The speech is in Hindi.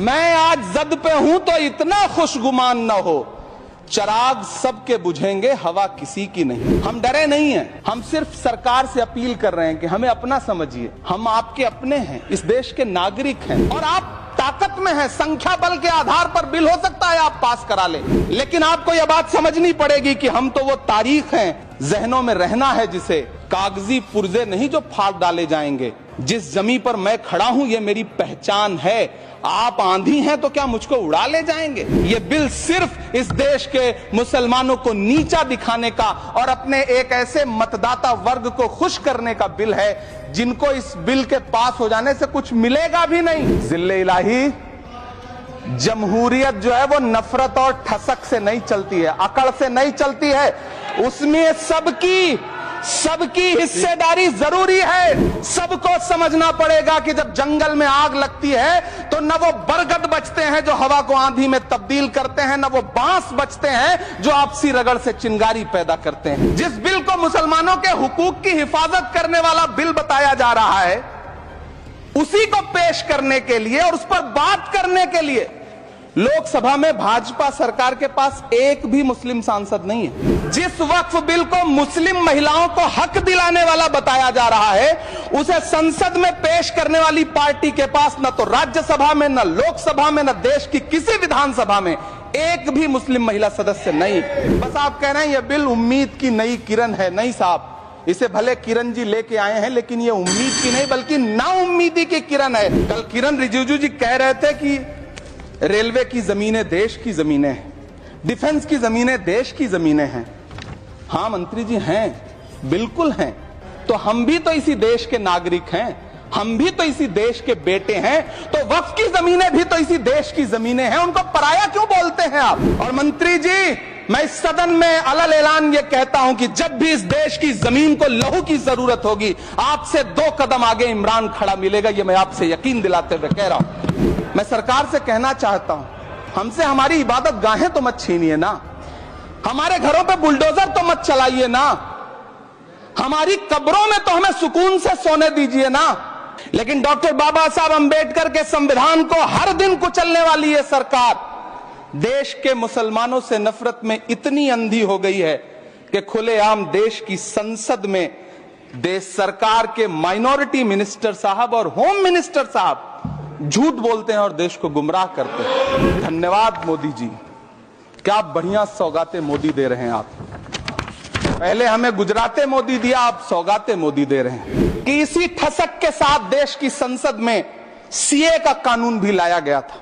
मैं आज जद पे हूं तो इतना खुशगुमान न हो, चराग सबके बुझेंगे हवा किसी की नहीं। हम डरे नहीं हैं, हम सिर्फ सरकार से अपील कर रहे हैं कि हमें अपना समझिए, हम आपके अपने हैं, इस देश के नागरिक हैं और आप ताकत में हैं। संख्या बल के आधार पर बिल हो सकता है आप पास करा ले, लेकिन आपको यह बात समझनी पड़ेगी कि हम तो वो तारीख हैं, जहनों में रहना है जिसे, कागजी पुर्जे नहीं जो फाड़ डाले जाएंगे। जिस जमी पर मैं खड़ा हूं ये मेरी पहचान है। आप आंधी हैं तो क्या मुझको उड़ा ले जाएंगे? ये बिल सिर्फ इस देश के मुसलमानों को नीचा दिखाने का और अपने एक ऐसे मतदाता वर्ग को खुश करने का बिल है जिनको इस बिल के पास हो जाने से कुछ मिलेगा भी नहीं। जिल्ले इलाही, जमहूरियत जो है वो नफरत और ठसक से नहीं चलती है, अकड़ से नहीं चलती है, उसमें सबकी हिस्सेदारी जरूरी है। सबको समझना पड़ेगा कि जब जंगल में आग लगती है तो न वो बरगद बचते हैं जो हवा को आंधी में तब्दील करते हैं, न वो बांस बचते हैं जो आपसी रगड़ से चिंगारी पैदा करते हैं। जिस बिल को मुसलमानों के हुकूक की हिफाजत करने वाला बिल बताया जा रहा है, उसी को पेश करने के लिए और उस पर बात करने के लिए लोकसभा में भाजपा सरकार के पास एक भी मुस्लिम सांसद नहीं है। जिस वक्फ बिल को मुस्लिम महिलाओं को हक दिलाने वाला बताया जा रहा है, उसे संसद में पेश करने वाली पार्टी के पास न तो राज्यसभा में, न लोकसभा में, न देश की किसी विधानसभा में एक भी मुस्लिम महिला सदस्य नहीं। बस आप कह रहे हैं यह बिल उम्मीद की नई किरण है। नहीं साहब, इसे भले किरण जी लेके आए हैं, लेकिन ये उम्मीद की नहीं बल्कि नाउम्मीदी की किरण है। कल किरण रिजिजू जी कह रहे थे कि रेलवे की जमीनें देश की जमीनें हैं, डिफेंस की जमीनें देश की जमीनें हैं। हाँ मंत्री जी हैं, बिल्कुल हैं। तो हम भी तो इसी देश के नागरिक हैं, हम भी तो इसी देश के बेटे हैं, तो वक्फ की जमीनें भी तो इसी देश की जमीनें हैं, उनको पराया क्यों बोलते हैं आप? और मंत्री जी, मैं इस सदन में अलल ऐलान ये कहता हूं कि जब भी इस देश की जमीन को लहू की जरूरत होगी, आपसे 2 कदम आगे इमरान खड़ा मिलेगा, ये मैं आपसे यकीन दिलाते हुए कह रहा हूं। मैं सरकार से कहना चाहता हूं, हमसे हमारी इबादत गाहें तो मत छीनिए ना, हमारे घरों पे बुलडोजर तो मत चलाइए ना, हमारी कब्रों में तो हमें सुकून से सोने दीजिए ना। लेकिन डॉक्टर बाबा साहब अंबेडकर के संविधान को हर दिन कुचलने वाली ये सरकार देश के मुसलमानों से नफरत में इतनी अंधी हो गई है कि खुलेआम देश की संसद में देश सरकार के माइनॉरिटी मिनिस्टर साहब और होम मिनिस्टर साहब झूठ बोलते हैं और देश को गुमराह करते हैं। धन्यवाद मोदी जी, क्या बढ़िया सौगातें मोदी दे रहे हैं आप। पहले हमें गुजराते मोदी दिया, आप सौगातें मोदी दे रहे हैं कि इसी ठसक के साथ देश की संसद में सीए का कानून भी लाया गया था।